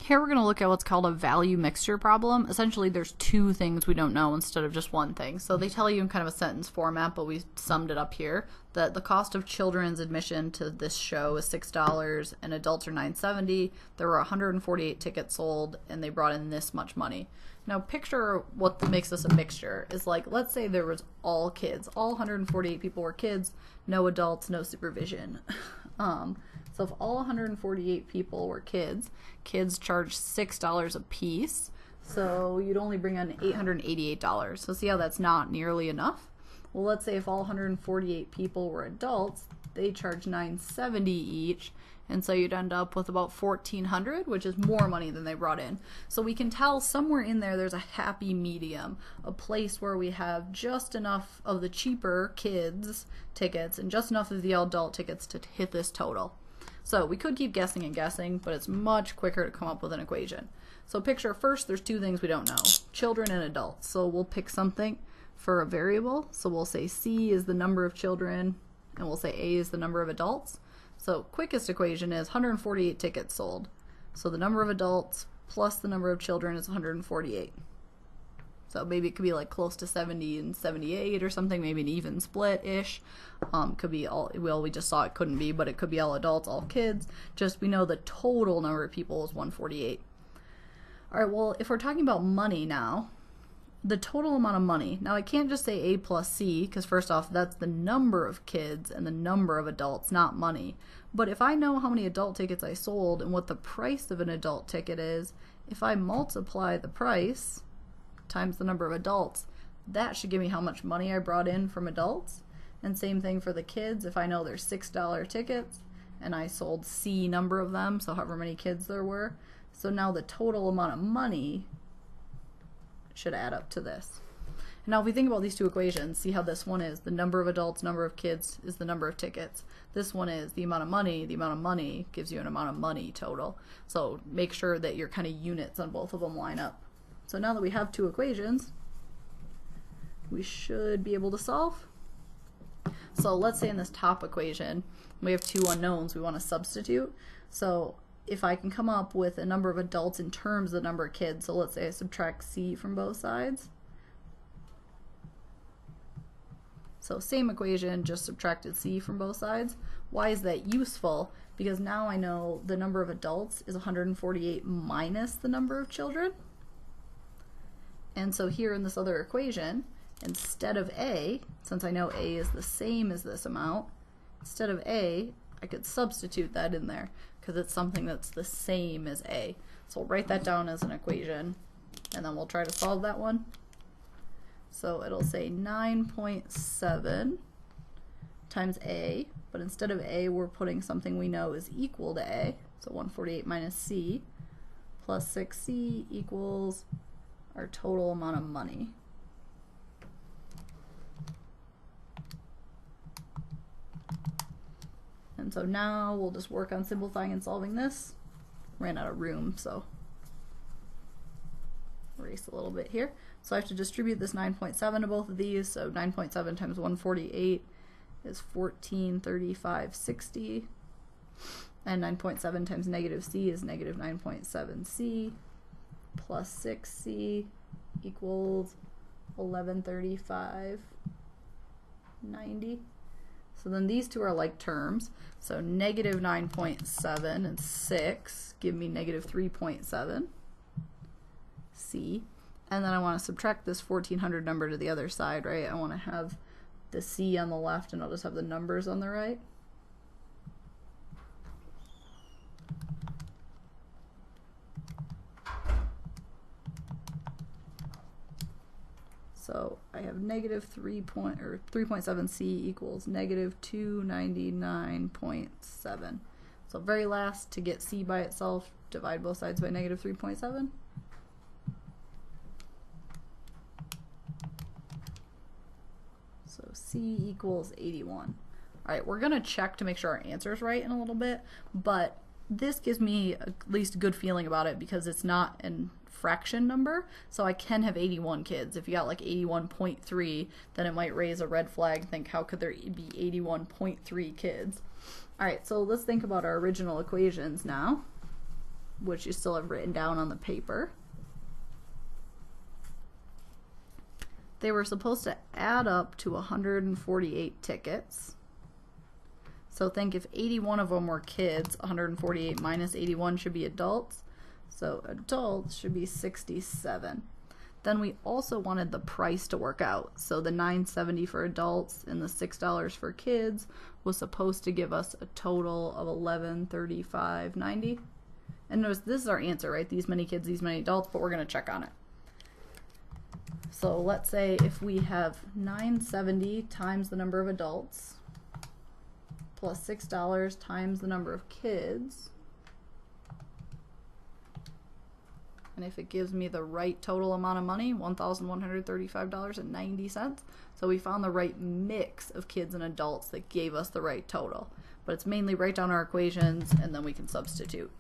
Here we're going to look at what's called a value mixture problem. Essentially, there's two things we don't know instead of just one thing. So they tell you in kind of a sentence format, but we summed it up here, that the cost of children's admission to this show is $6 and adults are $9.70. There were 148 tickets sold and they brought in this much money. Now picture what makes this a mixture is like, let's say there was all kids. All 148 people were kids, no adults, no supervision. So if all 148 people were kids charged $6 a piece, so you'd only bring in $888. So see how that's not nearly enough? Well, let's say if all 148 people were adults, they charge $9.70 each, and so you'd end up with about $1,400, which is more money than they brought in. So we can tell somewhere in there's a happy medium, a place where we have just enough of the cheaper kids tickets and just enough of the adult tickets to hit this total. So we could keep guessing and guessing, but it's much quicker to come up with an equation. So picture first, there's two things we don't know, children and adults. So we'll pick something for a variable. So we'll say C is the number of children, and we'll say A is the number of adults. So quickest equation is 148 tickets sold. So the number of adults plus the number of children is 148. So maybe it could be like close to 70 and 78 or something, maybe an even split-ish. Could be all, well, we just saw it couldn't be, but it could be all adults, all kids. Just we know the total number of people is 148. All right, well, if we're talking about money now, the total amount of money. Now I can't just say A plus C, because first off, that's the number of kids and the number of adults, not money. But if I know how many adult tickets I sold and what the price of an adult ticket is, if I multiply the price times the number of adults, that should give me how much money I brought in from adults. And same thing for the kids. If I know there's $6 tickets and I sold C number of them, so however many kids there were, so now the total amount of money should add up to this. And now if we think about these two equations, see how this one is the number of adults, number of kids is the number of tickets. This one is the amount of money gives you an amount of money total. So make sure that your kind of units on both of them line up. So now that we have two equations, we should be able to solve. So let's say in this top equation, we have two unknowns we want to substitute. So if I can come up with a number of adults in terms of the number of kids, so let's say I subtract C from both sides. So same equation, just subtracted C from both sides. Why is that useful? Because now I know the number of adults is 148 minus the number of children. And so here in this other equation, instead of A, since I know A is the same as this amount, instead of A, I could substitute that in there because it's something that's the same as A. So I'll write that down as an equation, and then we'll try to solve that one. So it'll say 9.7 times A, but instead of A, we're putting something we know is equal to A, so 148 minus C, plus 6C equals our total amount of money. And so now we'll just work on simplifying and solving this. Ran out of room, so erase a little bit here. So I have to distribute this 9.7 to both of these. So 9.7 times 148 is 1435.60. And 9.7 times negative C is negative 9.7C. Plus 6C equals 1135.90. So then these two are like terms. So negative 9.7 and 6 give me negative 3.7 C. And then I want to subtract this 1400 number to the other side, right? I want to have the C on the left and I'll just have the numbers on the right. So I have negative 3.7C equals negative 299.7. So very last, to get C by itself, divide both sides by negative 3.7. So C equals 81. All right, we're gonna check to make sure our answer is right in a little bit, but this gives me at least a good feeling about it because it's not an fraction number, so I can have 81 kids. If you got like 81.3, then it might raise a red flag, think how could there be 81.3 kids? All right, so let's think about our original equations now. which you still have written down on the paper. They were supposed to add up to 148 tickets. So think if 81 of them were kids, 148 minus 81 should be adults. So adults should be 67. Then we also wanted the price to work out. So the $9.70 for adults and the $6 for kids was supposed to give us a total of $1135.90. And notice this is our answer, right? These many kids, these many adults, but we're going to check on it. So let's say if we have $9.70 times the number of adults plus $6 times the number of kids, and if it gives me the right total amount of money, $1,135.90. So we found the right mix of kids and adults that gave us the right total. But it's mainly write down our equations and then we can substitute.